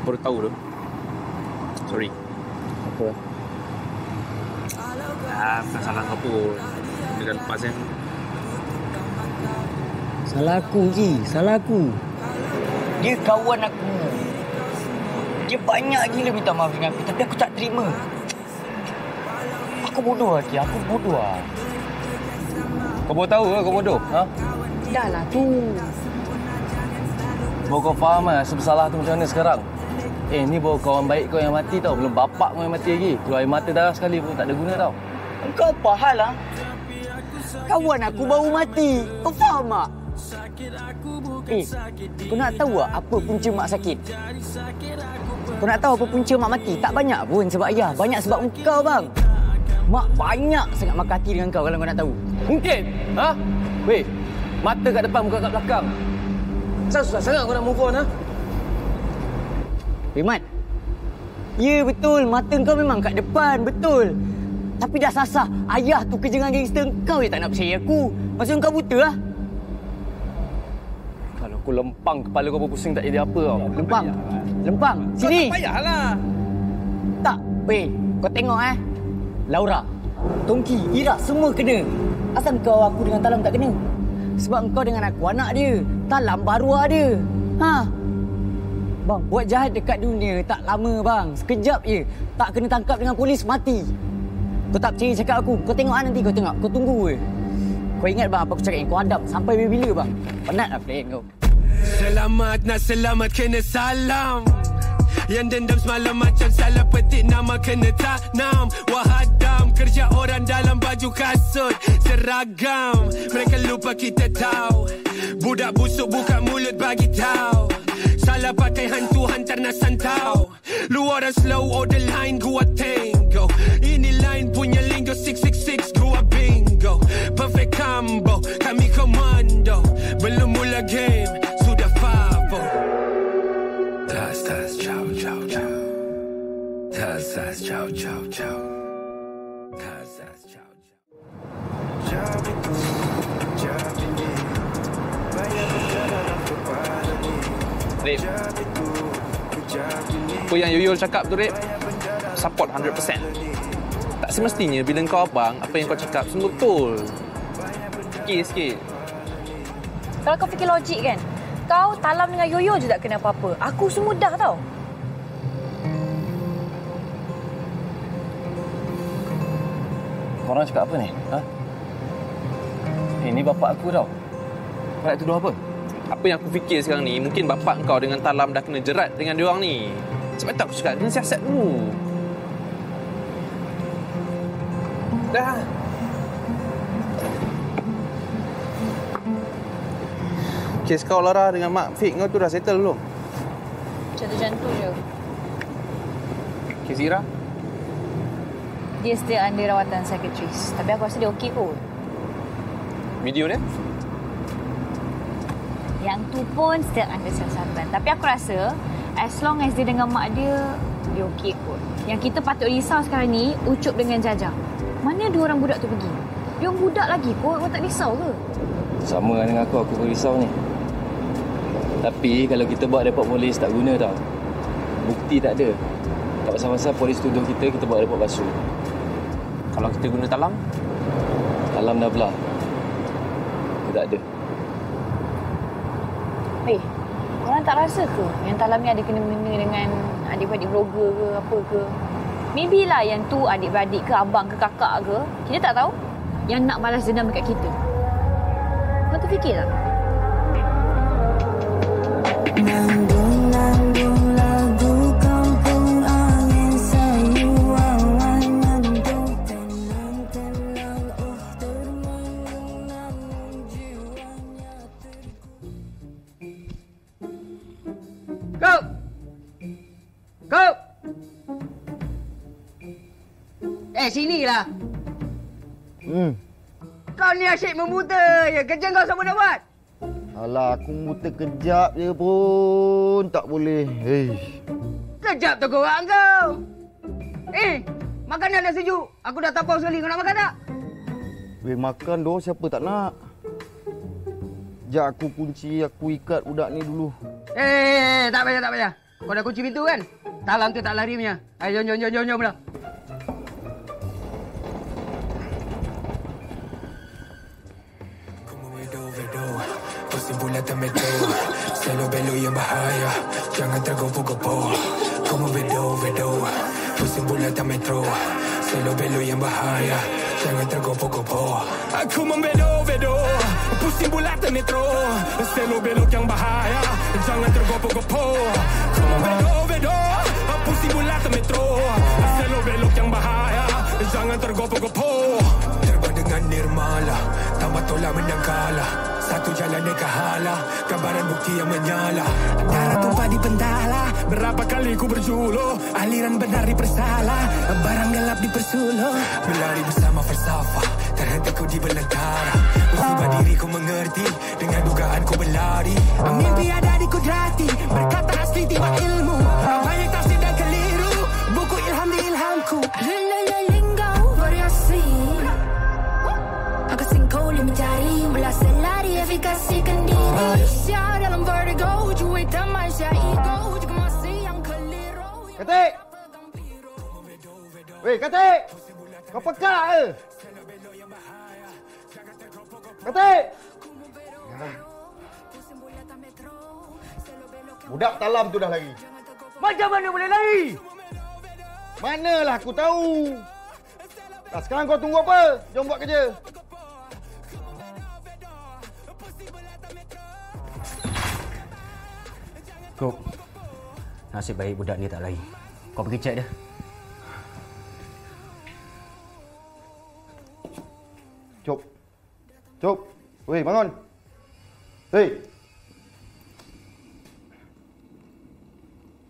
Baru tahu tu. Sorry. Apa? Bukan salah kau pun. Dia dah lepas kan. Salah aku, Ji. Salah aku. Dia kawan aku. Dia banyak gila minta maaf dengan aku. Tapi aku tak terima. Aku bodoh lagi. Aku bodoh lah. Kau baru tahu ke kau bodoh? Ha? Dah lah tu. Baru kau faham lah bersalah tu macam mana sekarang. Ni baru kawan baik kau yang mati tau. Belum bapak kau yang mati lagi. Keluar air mata darah sekali pun tak ada guna tau. Kau apa hal lah? Kawan aku baru mati. Kau faham tak? Kau nak tahu tak apa punca mak sakit? Kau nak tahu apa punca mak mati? Tak banyak pun sebab ayah. Banyak sebab engkau, bang. Mak banyak sangat makan hati dengan kau kalau kau nak tahu. Mungkin? Ha? Weh, mata kat depan, muka kat belakang. Kenapa susah sangat kau nak move on, ha? Mat. Ya, betul. Mata kau memang kat depan. Betul. Tapi dah sasah. Ayah tu kerja dengan gangster. Kau je tak nak percaya aku. Maksud kau buta lah. Kalau aku lempang kepala kau berpusing tak jadi apa tau. Lempang. Lempang. Sini. Tak payahlah. Tak. Weh, kau tengok Laura, Tongki, Ira semua kena. Asal kau aku dengan Talam tak kena? Sebab kau dengan aku anak dia. Talam baru ada. Ha? Bang, buat jahat dekat dunia tak lama bang. Sekejap je. Tak kena tangkap dengan polis, mati. Kau tak percaya cakap aku? Kau tengok nanti kau tengok. Kau tunggu je. Kau ingat bang apa aku cakap? Kau hadap sampai bila bang? Penat lah plan kau. Selamat nak selamat kena salam. Yang dendam semalam macam salah petik nama kena tanam. Wahadam kerja orang dalam baju kasut seragam. Mereka lupa kita tahu. Budak busuk buka mulut bagi tahu. Salah pakai hantu hantar nak santau. Lu orang slow order line gua tango. Ini line punya lingo 666 gua bingo. Perfect combo kami komando. Belum mula game sudah favo. Tas tas ciao ciao ciao. Tas tas ciao ciao ciao. Tas tas ciao ciao. Rip, apa yang Yoyol cakap tu, Rip, support 100%. Tak semestinya bila kau abang, apa yang kau cakap semua betul. Fikir sikit. Kalau kau fikir logik kan, kau Talam dengan Yoyo je tak kena apa-apa. Aku semua dah tau. Korang cakap apa ni? Ha? Ni bapak aku tau. Kau nak tuduh apa? Apa yang aku fikir sekarang ni, mungkin bapak kau dengan Talam dah kena jerat dengan diorang ni. Sebab itu aku cakap, kena siasat dulu. Dah. Kes kau Lara dengan mak Fik kau tu dah settle belum? Jantung je. Kes Ira? Dia still under rawatan psychiatrist. Tapi aku rasa dia okey kot. Video dia? Yang tu pun still under siasatan. Tapi aku rasa as long as dia dengan mak dia okey kot. Yang kita patut risau sekarang ni Ucup dengan Jaja. Mana dua orang budak tu pergi? Dia orang budak lagi kot. Kau tak risau ke? Sama dengan aku pun risau ni. Tapi kalau kita buat report polis tak guna tau. Bukti tak ada. Tak pasal-pasal polis tuduh kita buat report palsu. Kalau kita guna Talam? Talam dah belah. Dia tak ada. Korang tak rasa ke yang Talam ni ada kena-mena dengan adik-beradik blogger ke apa ke? Maybe lah yang tu adik-beradik ke abang ke kakak ke. Kita tak tahu. Yang nak balas dendam dekat kita. Kau terfikir tak? Nanggung lagu kampung angin sayu awan nanggung tenang termenung namun jiwanya Kau! Sinilah. Kau ni asyik memuta je. Kerja kau sama nak buat? Alah, aku muter kejap je pun tak boleh. Kejap tu korang kau. Makanan dah sejuk. Aku dah tapau sekali. Kau nak makan tak? Weh, makan doh, siapa tak nak? Sekejap aku kunci, aku ikat budak ni dulu. Tak payah. Kau dah kunci pintu kan? Talam tu tak lari punya. Ayo, jom lah. Kesimpulan metro, selalu belok yang bahaya, jangan tergopoh-gopoh. Kamu vedo, kesimpulan metro, selalu belok yang bahaya, jangan tergopoh-gopoh. Aku memvedo, pusing bulatan metro, selalu belok yang bahaya, jangan tergopoh-gopoh. Kamu vedo, pusing bulatan metro, selalu belok yang bahaya, jangan tergopoh-gopoh. Terbang dengan nirmala, tambah tolak menang kalah. Satu jalan ke hala, gambaran bukti yang menyala. Darah tumpah di pentala, berapa kali ku berjuluh. Aliran benar dipersalah, barang gelap dipersuluh. Berlari bersama falsafah, terhenti ku di belantara. Musibah diri ku mengerti, dengan dugaan ku berlari. Mimpi ada dikudrati, berkata asli tiba ilmu. Banyak tafsir dan keliru, buku ilham di ilhamku. Linggau variasi, aku singkau mencari belasan lari efikasikan diri. Manusia dalam vertigo, cuy tamasya ego, juga masih yang keliru. Katik! Weh, Katik! Kau pekak ke? Katik! Budak talam tu dah lari. Macam mana boleh lari? Manalah aku tahu. Dah, sekarang kau tunggu apa? Jom buat kerja. Kok, nasib baik budak ni tak lari. Kau pergi cek dia. Cop. Weh, bangun. Hei.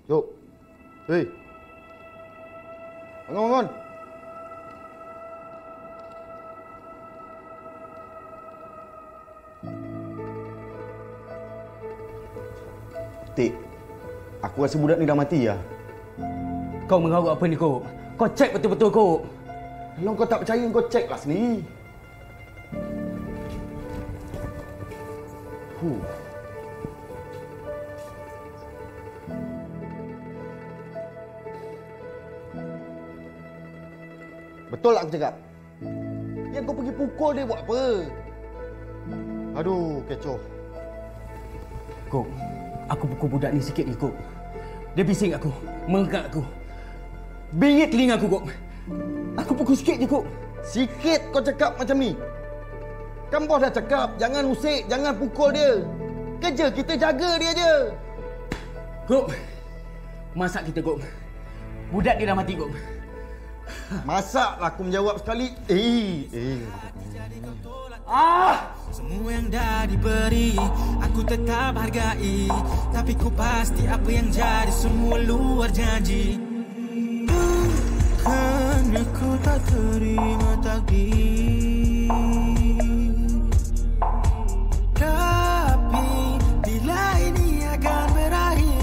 Cop. Hei. Bangun. Tik, aku rasa budak ni dah mati ya. Kau mengarut apa ni, Kok? Kau cek betul-betul, Kok. Kalau kau tak percaya, kau ceklah sendiri. Betul lah aku cakap. Yang kau pergi pukul dia buat apa? Aduh, kecoh. Kok, aku pukul budak ni sikit ni, Kok. Dia bising aku, mengangkat aku. Bingit telinga aku, Kok. Aku pukul sikit je, Kok. Sikit kau cakap macam ni? Kan bos dah cakap, jangan usik, jangan pukul dia. Kerja kita jaga dia je. Kok, masak kita, Kok. Budak dia dah mati, Kok. Masaklah aku menjawab sekali. Semua yang dah diberi, aku tetap hargai. Tapi ku pasti apa yang jadi semua luar janji. Bukan aku tak terima takdir, tapi bila ini akan berakhir.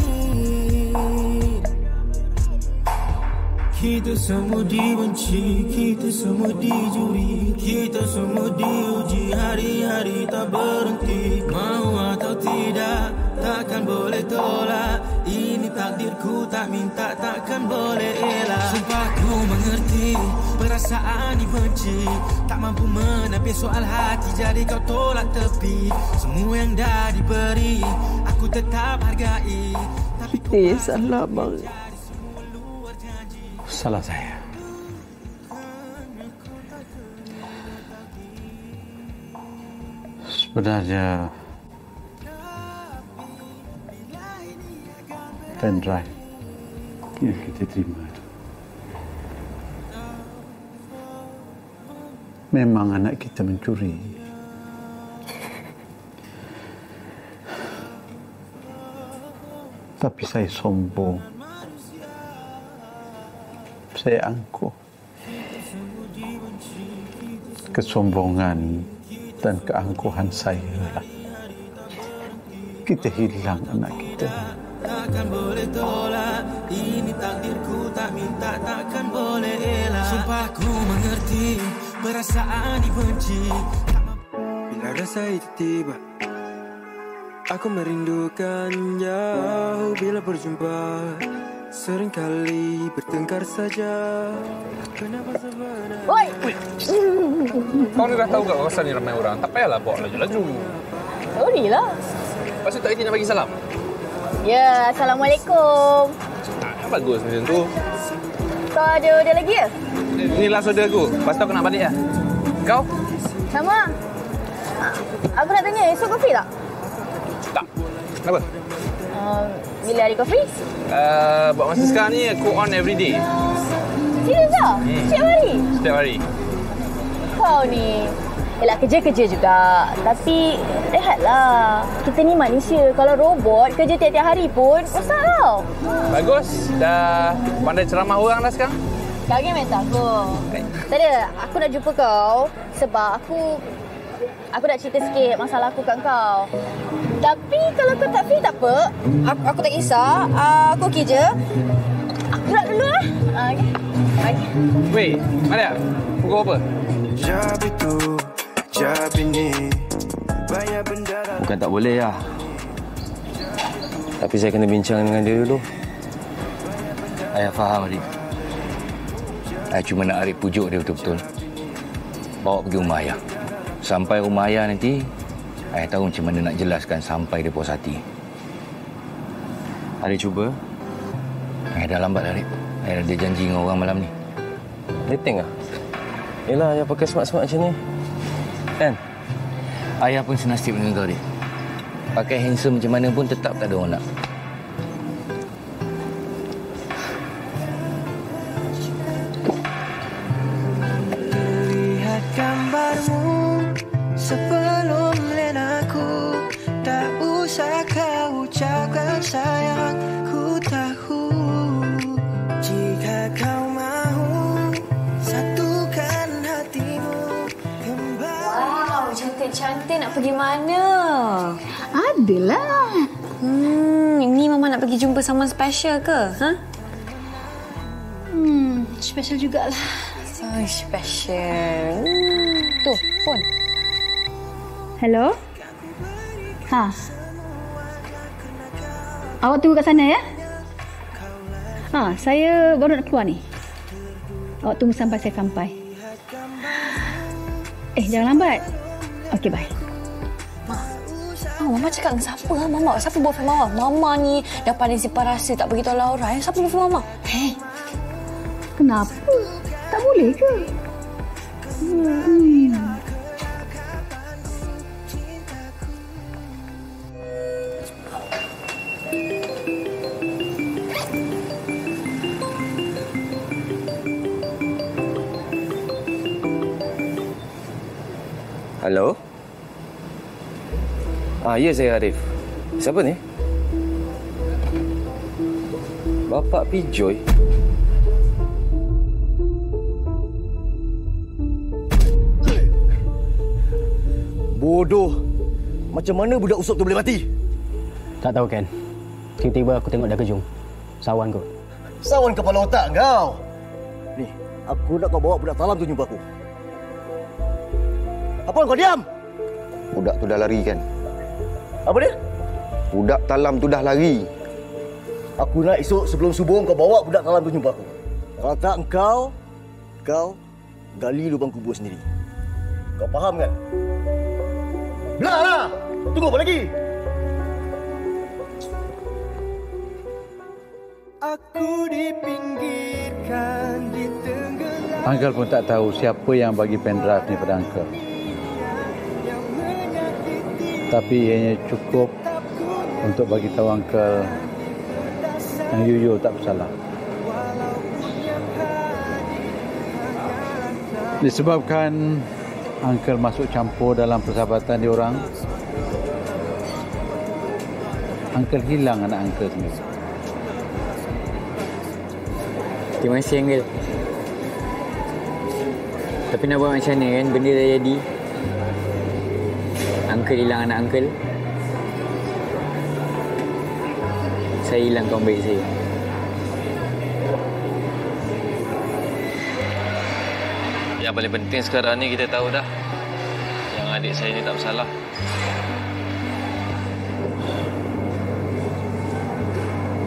Kita semua dibenci, kita semua dijuri, kita semua diuji, hari-hari tak berhenti. Mau atau tidak, takkan boleh tolak. Ini takdirku, tak minta, takkan boleh elak. Sumpah ku mengerti, perasaan dibenci, tak mampu menepi soal hati, jadi kau tolak tepi. Semua yang dah diberi, aku tetap hargai. Tapi ku salah bang. Salah saya. Sebenarnya pendrive yang kita terima memang anak kita mencuri. Tapi saya sombong. Saya angkuh. Kesombongan dan keangkuhan saya lah. Kita hilang anak kita. Takkan boleh tolak, ini takdirku, tak minta, takkan boleh elak. Perasaan dibenci bila rasa itu tiba. Aku merindukannya bila berjumpa. Seringkali bertengkar saja. Kenapa sebenarnya? Oi! Kau ni dah tahu kat kawasan ni ramai orang. Tak payahlah bawa laju-laju. Sorry lah. Lepas tu tak kerti nak bagi salam. Ya, Assalamualaikum. Bagus macam tu. Kau ada order lagi ya? Ni last order aku. Lepas tu aku nak balik lah. Kau? Sama. Aku nak tanya, esok kau free tak? Tak. Kenapa? Bila hari kau free? Buat masa sekarang ni aku on every day. Serius tak? Setiap hari? Setiap hari. Kau ni... Yelah, kerja-kerja juga. Tapi, rehatlah. Kita ni manusia. Kalau robot, kerja tiap-tiap hari pun, rosak tau. Bagus. Dah pandai ceramah orang dah sekarang. Kau ni mental aku. Tak ada. Aku nak jumpa kau sebab aku nak cerita sikit masalah aku kat kau. Tapi kalau kau tak free tak apa. Aku tak kisah. Aku okey je. Aku nak dulu lah. Okay. Weh, Maria. Pukul apa? Bukan tak boleh lah. Tapi saya kena bincang dengan dia dulu. Ayah faham, Arif. Ayah cuma nak Arif pujuk dia betul-betul. Bawa pergi rumah ayah. Sampai rumah ayah nanti, ayah tahu macam mana nak jelaskan sampai dia puas hati. Arif cuba. Ayah dah lambat, Arif. Ayah ada janji dengan orang malam ni. Dating lah. Yelah, ayah pakai smart-smart macam ni. Kan? Ayah pun senasib dengan kau, Arif. Pakai handsome macam mana pun tetap tak ada orang nak. Lihat gambarmu sebelum lenaku. Tak usah kau ucapkan sayang. Ku tahu jika kau mahu satukan hatimu kembali. Wow, cantik-cantik. Nak pergi mana? Adalah. Ni Mama nak pergi jumpa someone special ke? Ha? Special jugalah. So special. Tu, phone. Hello? Ha. Awak tunggu kat sana ya? Ha, saya baru nak keluar ni. Awak tunggu sampai saya sampai. Jangan lambat. Okey, bye. Mama cakap dengan siapa? Mama, siapa boyfriend Mama? Mama ni dah pandai simpan rasa, tak beritahu Laura. Siapa boyfriend Mama? Kenapa? Tak boleh ke? Halo? Ya, saya Arif. Siapa ni? Bapak Pijoy? Bodoh. Macam mana budak usop tu boleh mati? Tak tahu, Ken. Tiba-tiba aku tengok dah kejung. Sawan kot. Sawan kepala otak kau. Ni, aku nak kau bawa budak talam tu jumpa aku. Apa kau diam? Budak tu dah lari kan? Apa dia? Budak talam tu dah lari. Aku nak esok sebelum subuh kau bawa budak talam tu jumpa aku. Kalau tak kau gali lubang kubur sendiri. Kau faham kan? Belaklah! Tunggu apa lagi? Aku dipinggirkan di tenggelam. Uncle pun tak tahu siapa yang bagi pendrive ni pada Uncle. Tapi ianya cukup untuk bagi tahu Uncle yang Yuyu tak bersalah. Disebabkan Uncle masuk campur dalam persahabatan diorang, Uncle hilang anak Uncle sendiri. Terima kasih, Uncle. Tapi nak buat macam mana kan? Benda dah jadi. Uncle hilang anak Uncle. Saya hilang kawan baik saya. Yang paling penting sekarang ni kita tahu dah yang adik saya ni tak bersalah.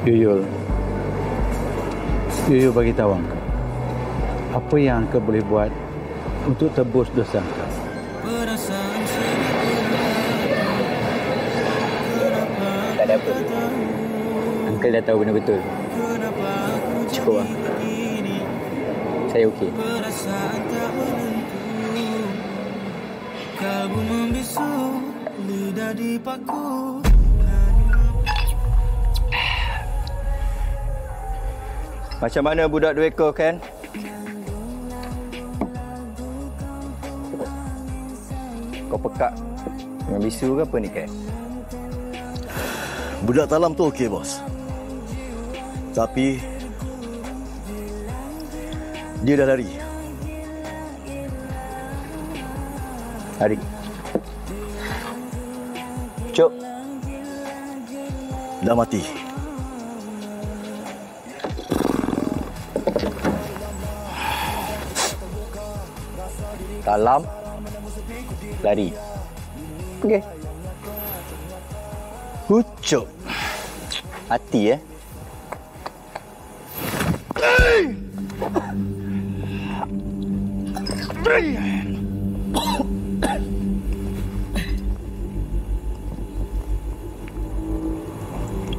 Yuyul bagi tahu Angka, apa yang Angka boleh buat untuk tebus dosa Angka. Tak ada apa. Uncle dah tahu benda betul. Cukup lah. Saya okey. Kalbu membisu, lidah dipaku. Macam mana budak 2 ekor, Ken? Kau pekak dengan bisu ke apa ni, Ken? Budak talam tu okey, bos. Tapi dia dah lari. Lari. Cuk. Dah mati. Talam. Lari. Okey. Pucuk. Hati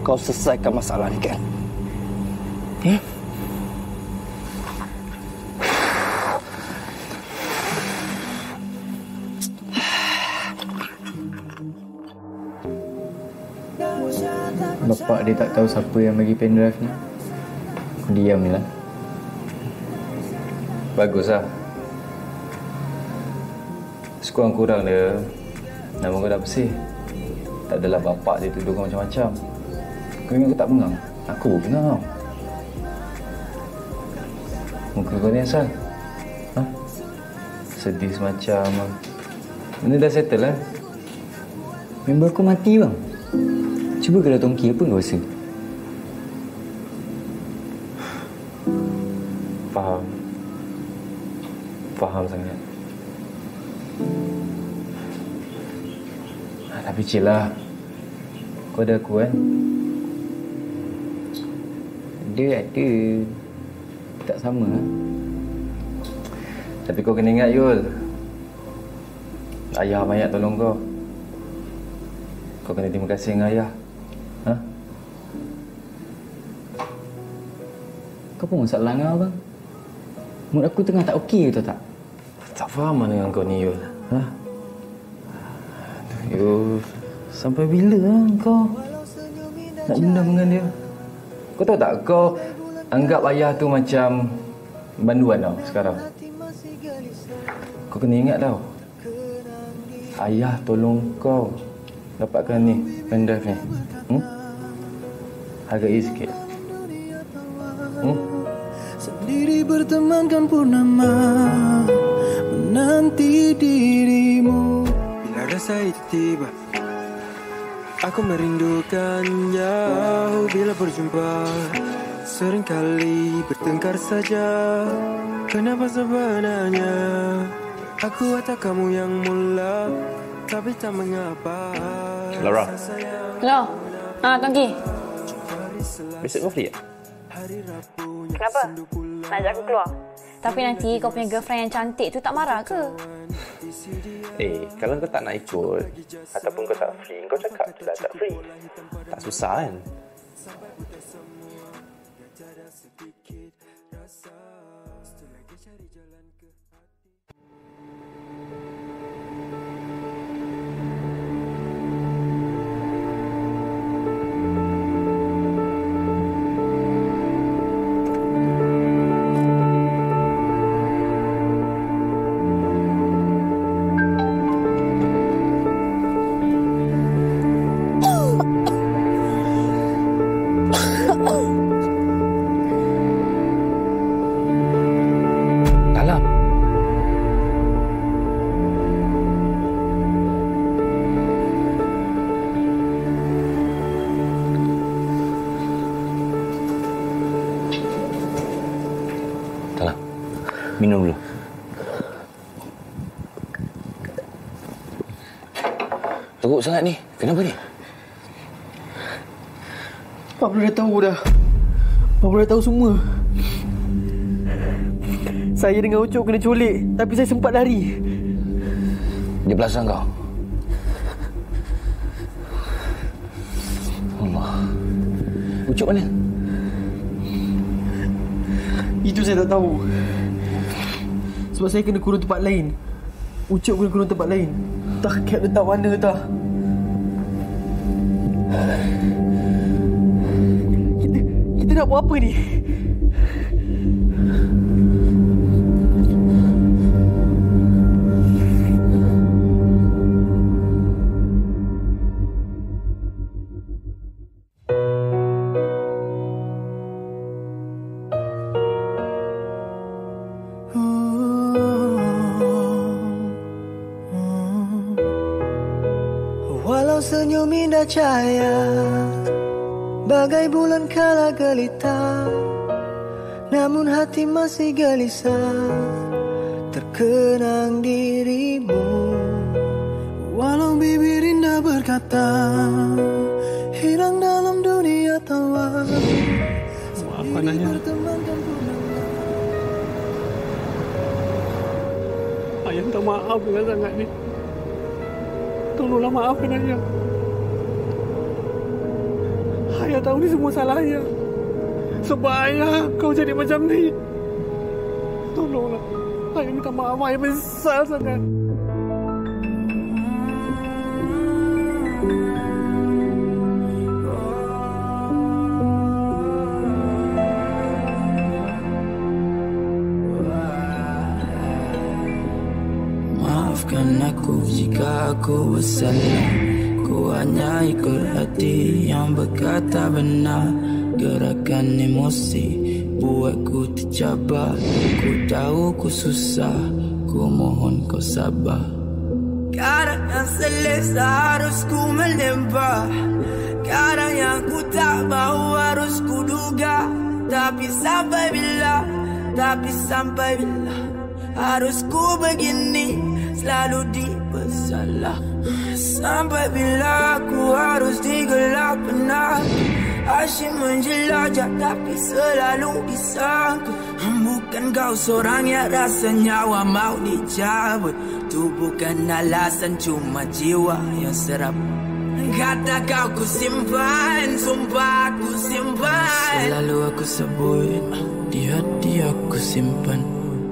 Kau selesaikan masalah ni, Ken. Bapak dia tak tahu siapa yang bagi pendrive ni. Aku diam je lah. Baguslah. Sekurang-kurang dia nama kau dah bersih. Tak adalah bapak dia tuduh kau macam-macam. Kau ingat aku tak bengang? Aku pun bengang tau. Muka kau ni asal? Ha? Sedih semacam. Benda dah settle lah. Member aku mati bang. Cuba kalau tongki apa kau rasa? Faham sangat. Tapi chill lah. Kau ada aku kan? Ada. Tak sama lah. Tapi kau kena ingat Yul, ayah banyak tolong kau. Kau kena terima kasih dengan ayah. Ha? Kau pun masalah dengan bang. Mood aku tengah tak okey tu tak? Tak faham mana dengan kau ni Yul. Ha? Yul, sampai bila lah kau nak dendam dengan dia? Kau tahu tak, kau anggap ayah tu macam banduan tau sekarang. Kau kena ingat tau, ayah tolong kau dapatkan ni pendrive ni. Hargai sikit. Sendiri bertemankan purnama, menanti dirimu. Bila rasa itu tiba, aku merindukannya. Bila berjumpa, seringkali bertengkar saja. Kenapa sebenarnya aku atau kamu yang mula, tapi tak mengapa. Laura. Hello. Tongki. Besok kau free tak? Kenapa? Nak ajak aku keluar? Tapi nanti kau punya girlfriend yang cantik tu tak marah ke? Kalau kau tak nak ikut ataupun kau tak free, kau cakap je lah tak free. Tak susah kan? Teruk sangat ni. Kenapa ni? Pak Bro dah tahu dah. Pak Bro dah tahu semua. Saya dengan Ucup kena culik, tapi saya sempat lari. Dia belasah kau? Allah. Ucup mana? Itu saya tak tahu. Sebab saya kena kurung tempat lain. Ucup kena kurung tempat lain. Tak kat letak mana tak. Kita nak buat apa ni? Walau senyum indah cahaya bagai bulan kala gelita, namun hati masih gelisah terkenang dirimu. Walau bibir indah berkata hilang dalam dunia tawa. Maafkan Ayah. Ayah minta maaf dengan sangat ni. Tolonglah maafkan Ayah. Ayah tahu ni semua salah Ayah. Sebab Ayah kau jadi macam ni. Tolonglah. Ayah minta maaf. Ayah besar sangat. Maafkan aku jika aku bersalah. Ku hanya ikut hati yang berkata benar. Gerakan emosi buatku tercabar. Ku tahu ku susah, ku mohon kau sabar. Kadang yang selesa harus ku melempar. Kadang yang ku tak mahu harus ku duga. Tapi sampai bila, tapi sampai bila harus ku begini, selalu dibersalah. Sampai bila aku harus digelak benar. Asyik menjelajah tapi selalu disangka. Bukan kau seorang yang rasa nyawa mau dicabut. Tu bukan alasan, cuma jiwa yang serap. Kata kau ku simpan, sumpah aku simpan. Selalu aku sebut, di hati aku simpan.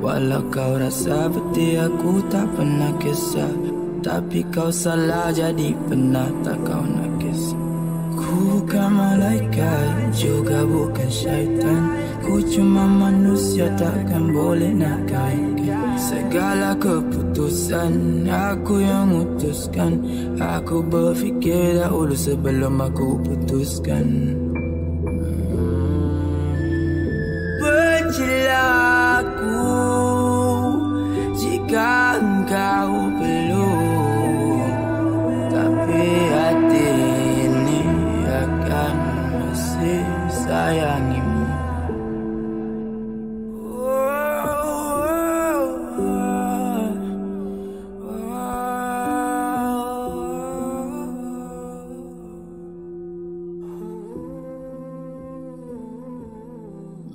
Walau kau rasa peti aku tak pernah kisah. Tapi kau salah jadi pernah tak kau nak kisah. Ku bukan malaikat, juga bukan syaitan. Ku cuma manusia, takkan boleh nak kaitkan. Segala keputusan aku yang mutuskan. Aku berfikir dahulu sebelum aku putuskan. Bencilah aku jika engkau belum. Tapi hati ini akan masih sayangimu.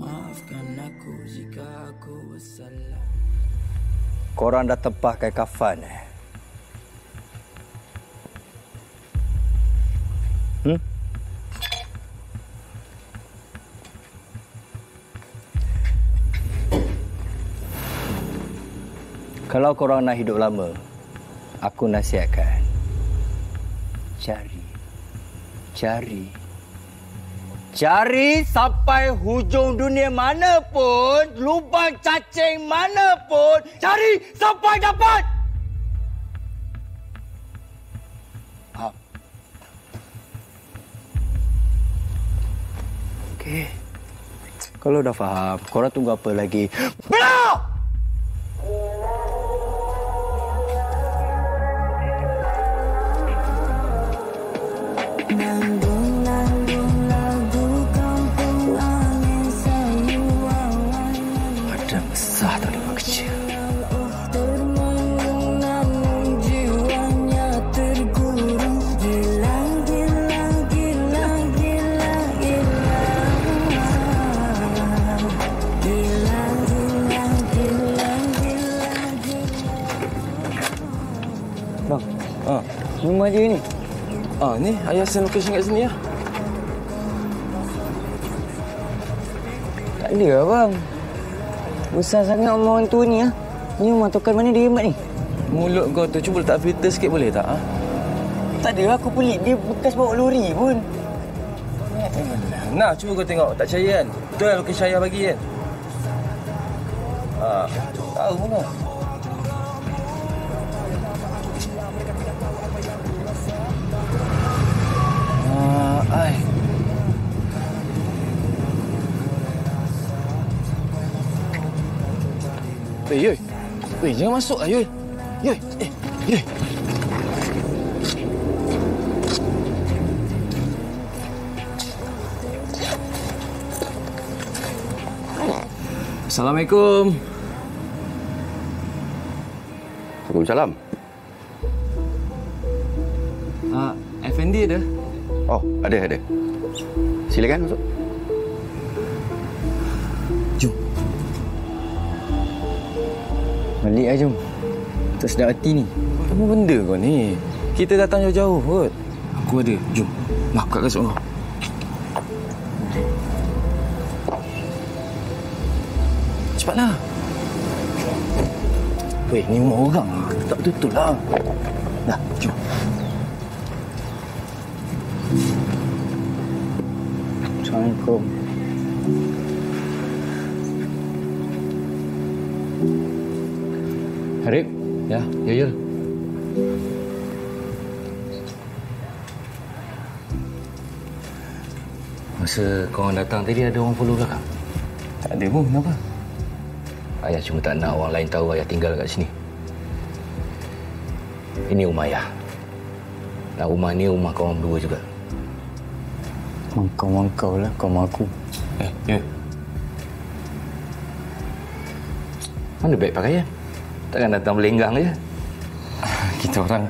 Maafkan aku jika aku bersalah. Korang dah tempahkan kafan Kalau korang nak hidup lama, aku nasihatkan cari sampai hujung dunia mana pun, lubang cacing mana pun, cari sampai dapat. Faham? Okey. Kalau dah faham, korang tunggu apa lagi? Belok! Jiwanya tergurung Bang. Rumah dia ni. Ni ayah send location kat sini lah. Tak ada lah bang. Besar sangat rumah orang tua ni lah. Ni rumah tokan mana dia hemat ni? Mulut kau tu cuba letak filter sikit boleh tak? Tak ada, aku pelik. Dia bekas bawa lori pun. Nah, cuba kau tengok. Tak percaya kan? Betul lah location ayah bagi kan? Tahu pun lah. Yoi. Jangan masuk lah, Yoi. Yoi. Yoi. Assalamualaikum. Waalaikumsalam. Effendi ada? Oh, ada. Silakan masuk. Jom. Balik lah jom. Tak sedap hati ni. Apa benda kau ni? Kita datang jauh-jauh kot. Aku ada. Jom. Nak kat kasut kau. Cepatlah. Weh, ni rumah orang. Tak betul lah. Dah, jom. Assalamualaikum. Harip. Ya, Yoyol. Masa korang datang tadi ada orang follow belakang? Tak ada pun, kenapa? Ayah cuma tak nak orang lain tahu ayah tinggal kat sini. Ini rumah ayah. Dan rumah ni rumah korang berdua juga. Mangkau lah, kau mak aku. Ya. Mana beg pakaian? Takkan datang berlenggang je. Kita orang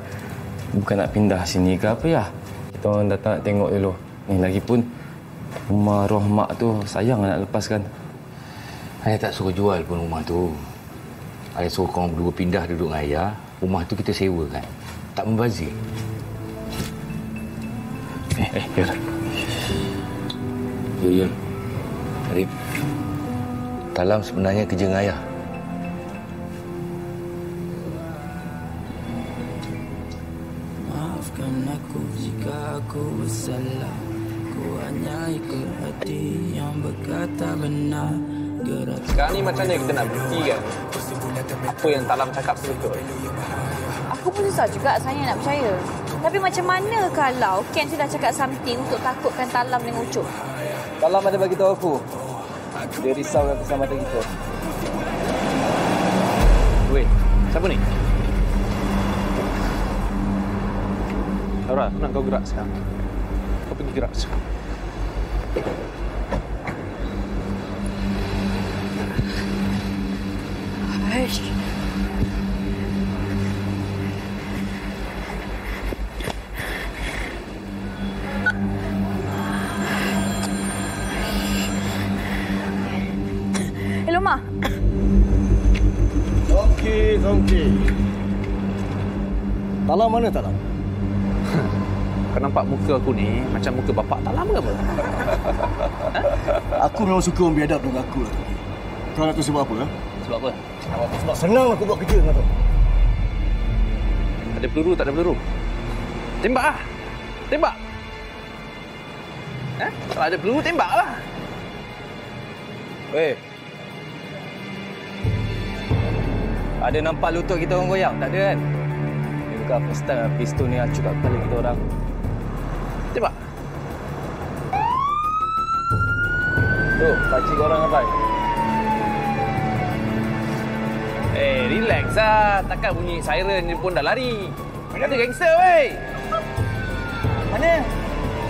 bukan nak pindah sini ke apa ya? Kita orang datang nak tengok dulu. Ni lagipun rumah roh mak tu sayang nak lepaskan. Ayah tak suruh jual pun rumah tu. Ayah suruh korang berdua pindah duduk dengan ayah. Rumah tu kita sewa kan. Tak membazir. Ya. Ya. Arif. Talam sebenarnya kerja dengan ayah. Maafkan aku jika aku bersalah. Ku hanya ikut hati yang berkata benar. Sekarang ni macam mana kita nak buktikan apa yang Talam cakap tu betul? Aku pun susah juga saya nak percaya. Tapi macam mana kalau Ken sudah cakap something untuk takutkan Talam dengan Ucup? Talam ada bagi tahu aku. Dia risaukan keselamatan kita. Weh, siapa ni? Laura, aku nak kau gerak sekarang. Kau pergi gerak sekarang. Aish. Hello, Ma. Songki. Talam mana Talam? Kau nampak muka aku ni macam muka bapak Talam ke apa? Aku memang suka orang biadab dengan aku lah. Kau nak tahu sebab apa? Sebab apa? Sebab senang aku buat kerja dengan kau. Ada peluru, tak ada peluru? Tembak lah. Tembak. Kalau ada peluru, tembak lah. Weh. Ada nampak lutut kita orang goyang? Tak ada kan? Ini bukan first time pistol ni acuh kat kepala kita orang. Tembak. Tu, pakcik korang apa? Relax lah. Takkan bunyi siren ni pun dah lari. Kata gangster, weh. Mana?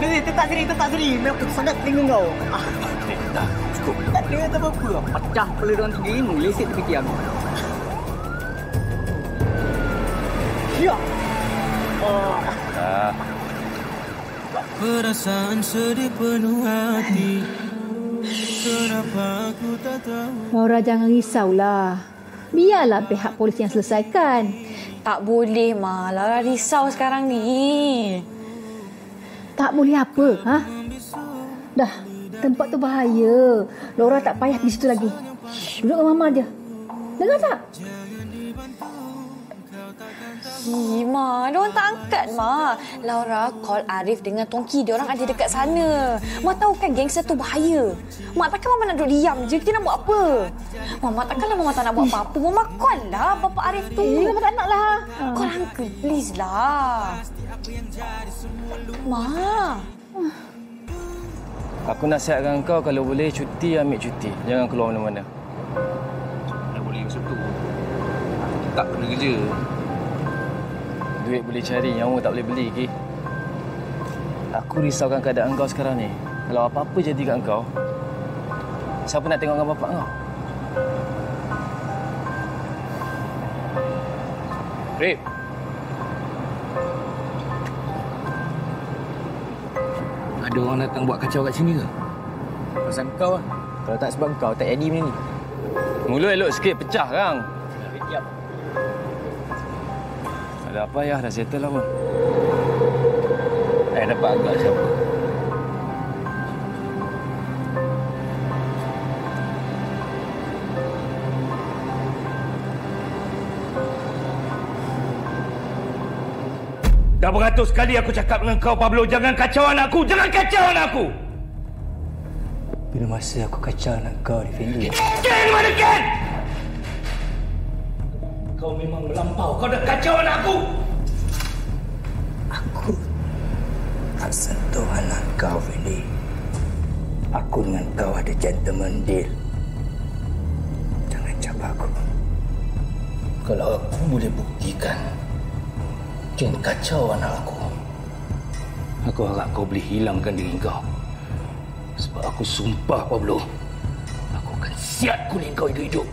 Ni, tetap sini. Aku sangat telinga kau. Dah, cukup. Tak ada apa-apa. Pecah kepala diorang sendiri, meleset tepi tiang. Ya. Perasaan sedih penuh hati. Kenapa aku tak tahu? Laura, jangan risaulah. Biarlah pihak polis yang selesaikan. Tak boleh, Ma. Laura risau sekarang ni. Tak boleh apa? Ha? Dah, tempat tu bahaya. Laura tak payah pergi situ lagi. Duduk dengan Mama je. Dengar tak? Ma, diorang tak angkat, Ma. Laura call Arif dengan Tongki. Diorang ada dekat sana. Ma tahu kan gangster tu bahaya. Mak takkan Mama nak duduk diam je. Kita nak buat apa? Mama takkanlah Mama tak nak buat apa-apa. Mama call lah Bapa Arif tu. Mama tak nak lah. Call uncle, please lah. Ma. Aku nasihatkan kau kalau boleh cuti, ambil cuti. Jangan keluar mana-mana. Mana boleh macam tu. Tak kena kerja. Duit boleh cari, nyawa tak boleh beli, Ki. Aku risaukan keadaan kau sekarang ni. Kalau apa-apa jadi kat kau, siapa nak tengok dengan bapak kau? Rip. Ada orang datang buat kacau kat sini ke? Pasal kau lah. Kalau tak sebab kau, tak jadi benda ni. Mulut elok sikit, pecah kang. Tiap. Ada apa ya, dah settle lah pun. Dapat agak siapa? Dah beratus kali aku cakap dengan kau, Pablo. Jangan kacau anakku. Jangan kacau anakku. Bila masa aku kacau anak kau, Effendi. Ken, mana Ken? Kau memang melampau. Kau dah kacau anakku. Aku tak sentuh anak kau, Effendi. Aku dengan kau ada gentleman deal. Jangan cabar aku. Kalau aku boleh buktikan Ken kacau anak aku harap kau boleh hilangkan diri kau. Sebab aku sumpah, Pablo, aku akan siat kuning kau hidup-hidup.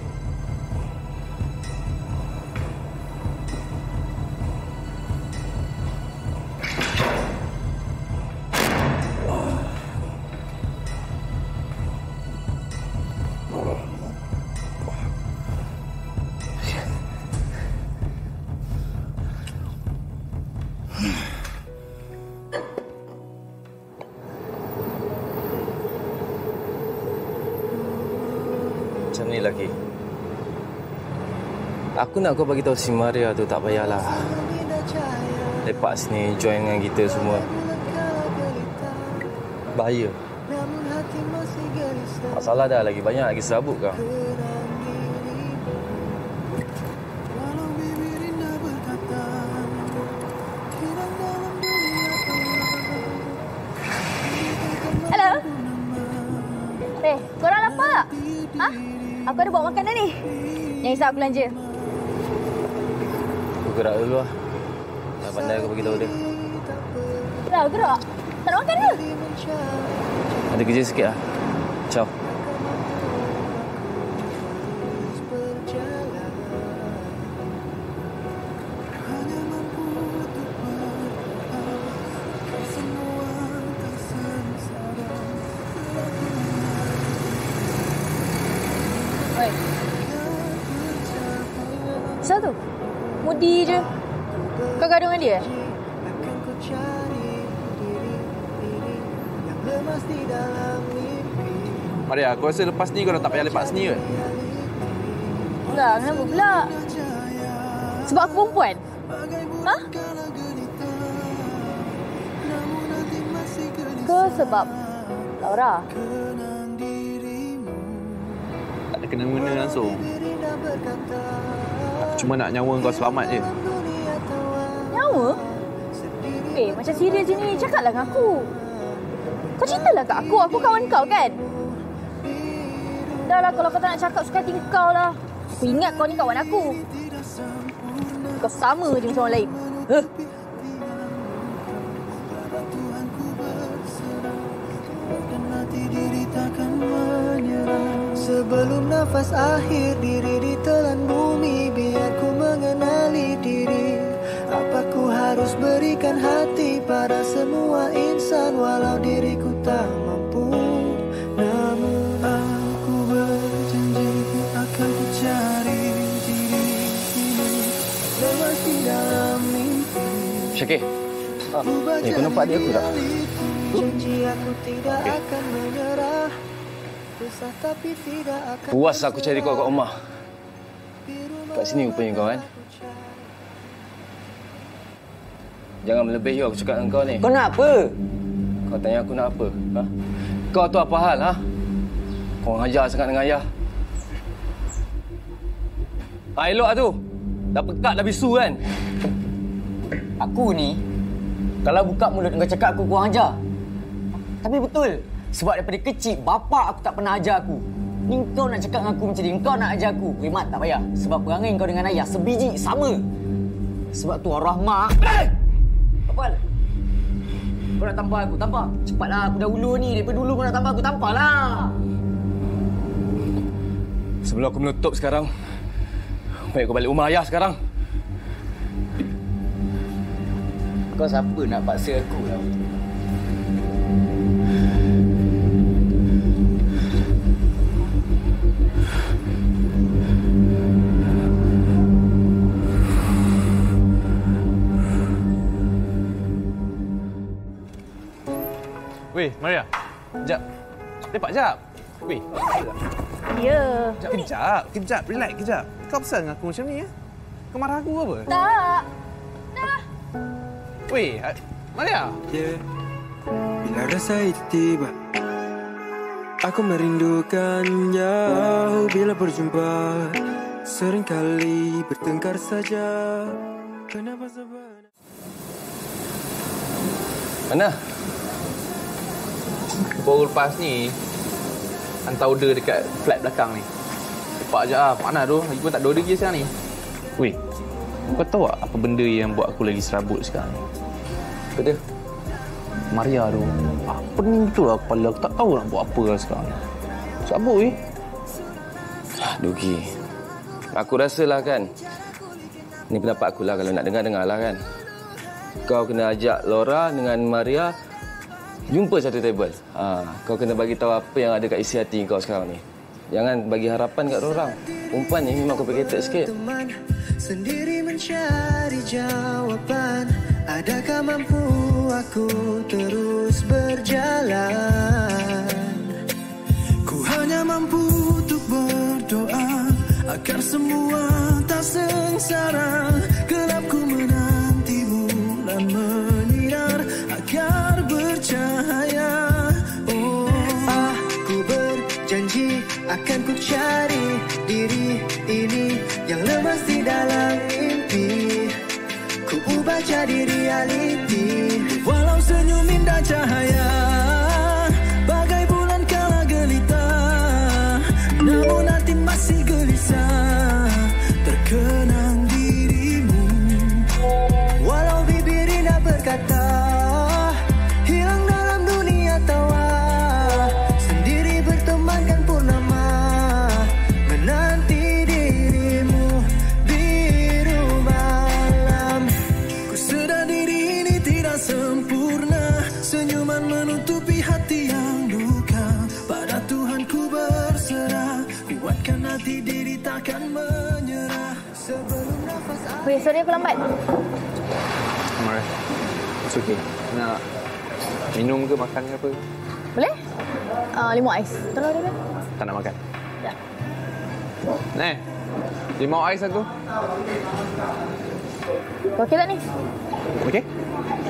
Macam ni lagi. Aku nak kau bagi tahu si Maria tu tak payahlah lepak sini join dengan kita semua. Bahaya. Masalah dah lagi banyak lagi serabut kau. Hello. Korang lapar tak? Ha? Aku ada bawa makanan ni. Jangan risau aku belanja. Aku gerak dulu lah. Dah pandai aku bagi tahu dia. Dah gerak. Tak nak makan ke? Ada kerja sikit lah. Ciao. Asal tu? Mudi je. Kau gaduh dengan dia? Maria, aku rasa lepas ni kau dah tak payah lepak sini ke? Tak, kenapa pula? Sebab aku perempuan? Ha? Ke sebab Laura? Tak ada kena-mena langsung. Aku cuma nak nyawa kau selamat je. Nyawa? Macam serius je ni. Cakaplah dengan aku. Kau ceritalah kat aku. Aku kawan kau kan? Dah lah, kalau kau tak nak cakap, suka hati kau lah. Aku ingat kau ni kawan aku. Kau sama je macam orang lain. Sebelum nafas akhir diri ditelan bumi, biar ku mengenali diri. Apa ku harus berikan hati pada semua insan, walau diriku tak mampu. Namun aku berjanji akan ku cari Syakir. Kau nampak adik aku tak? Janji aku tidak akan menyerah. Susah tapi tidak akan. Puas aku cari kau kat rumah. Kat sini rupanya kau kan? Jangan melebihi aku cakap dengan kau ni. Kau nak apa? Kau tanya aku nak apa? Ha? Kau tu apa hal? Ha? Kau ngajar sangat dengan ayah. Elok lah tu. Dah pekat, dah bisu kan? Aku ni, kalau buka mulut kau cakap aku kurang ajar. Tapi betul. Sebab daripada kecil, bapak aku tak pernah ajar aku. Ni kau nak cakap dengan aku macam ni, kau nak ajar aku. Rimat, tak payah. Sebab perangai kau dengan ayah sebiji, sama. Sebab tu arwah mak. Apa? Kau nak tampar aku, tampar. Cepatlah, aku dah ulur ni. Daripada dulu kau nak tampar aku, tamparlah. Sebelum aku menutup sekarang, baik kau balik rumah ayah sekarang. Kau siapa nak paksa aku lah? Weh, Maria. Kejap. Lepak jap. Weh. Ya. Kejap. Relax kejap. Kau pasal dengan aku macam ni, ya? Kau marah aku apa? Tak. Weh, Maria. Bila rasa itu tiba, aku merindukan jauh bila berjumpa. Seringkali bertengkar saja. Kenapa sebenarnya? Mana? Baru lepas ni hantar order dekat flat belakang ni. Cepat je lah. Mana tu? Lagi pun tak ada order lagi sekarang ni. Weh, kau tahu tak apa benda yang buat aku lagi serabut sekarang ni? Apa dia? Maria tu. Apa ni betul lah kepala. Aku tak tahu nak buat apa lah sekarang ni. Serabut weh. Dugi. Aku rasalah kan. Ni pendapat aku lah kalau nak dengar-dengar lah kan. Kau kena ajak Laura dengan Maria jumpa satu table. Kau kena bagi tahu apa yang ada kat isi hati kau sekarang ni. Jangan bagi harapan kat orang. Perempuan ni memang complicated sikit. Sendiri mencari jawaban. Adakah mampu aku terus berjalan? Ku hanya mampu untuk berdoa agar semua tak sengsara. Gelapku menanti bulan menyiar agar bercahaya. Oh, aku berjanji akan ku cari diri ini yang lemas di dalam mimpi. Ku ubah jadi realiti. Walau senyum indah cahaya bagai bulan kala gelita, namun hati masih gelisah terkenang dirimu. Walau bibir indah berkata hilang dalam dunia tawa, sendiri bertemankan purnama menanti dirimu biru malam. Ku sedar diri ini tidak sempurna, senyuman menutupi hati yang duka. Pada Tuhan ku berserah, kuatkan hati diri takkan menyerah. Sebelum nafas Weh, sorry aku lambat. Maria. It's okay. Nak minum ke makan ke apa? Boleh? 5 ais. Tolong dia kan? Tak nak makan. Tak. Nih, 5 ais aku. Kau okey tak ni? Okey?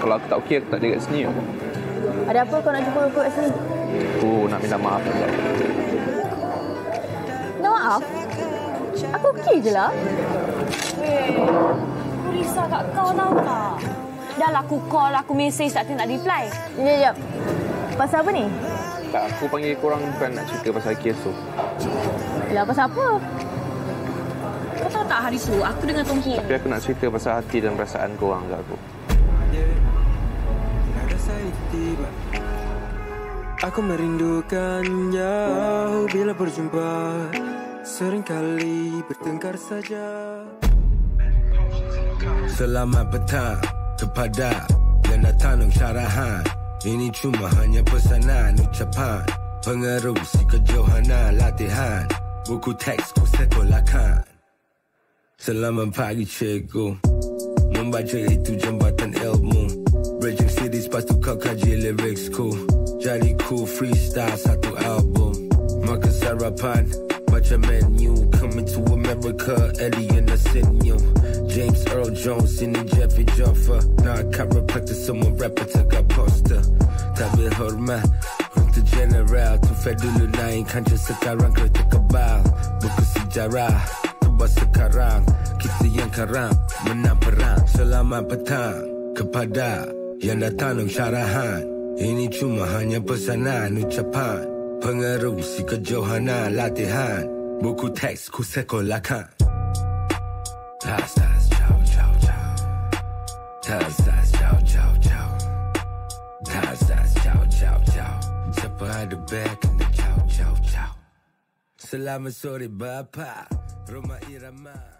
Kalau aku tak okey, aku tak ada kat sini. Ada apa kau nak jumpa aku kat sini? Aku nak minta maaf juga. Minta maaf? Aku okey je lah. Weh, aku risau kat kau tau tak? Dah lah aku call, aku message tak nak reply. Sekejap. Pasal apa ni? Tak, aku panggil korang bukan nak cerita pasal kes tu. Lah, pasal apa? Kau tahu tak hari tu, aku dengan Tongki. Tapi aku nak cerita pasal hati dan perasaan korang kat aku. Aku merindukan jauh bila berjumpa. Seringkali bertengkar saja. Selamat petang kepada yang datang dengan syarahan. Ini cuma hanya pesanan ucapan, pengerusi kejohanan latihan. Buku teks ku sekolahkan. Selamat pagi cikgu, Membaca itu jambatan ilmu. Bridging cities lepas tu kau kaji lyricsku. Jadi cool freestyle satu album. Makan sarapan macam menu. Coming to America, alien I send you. James Earl Jones, ini Jeffrey Joffa. Nak chiropractor, semua rapper tegak poster. Tak berhormat untuk general. Tu fair dulu naik kancah, sekarang kereta kebal. Buku sejarah tebas sekarang. Kita yang karam menang perang. Selamat petang kepada yang datang dengan syarahan. Ini cuma hanya pesanan ucapan. Pengerusi kejohanan latihan. Buku teks ku sekolahkan. Tas tas ciao ciao ciao. Tas tas ciao ciao ciao. Tas tas ciao ciao ciao. Siapa ada back kena ciao ciao ciao. Selamat sore bapa Roma Irama.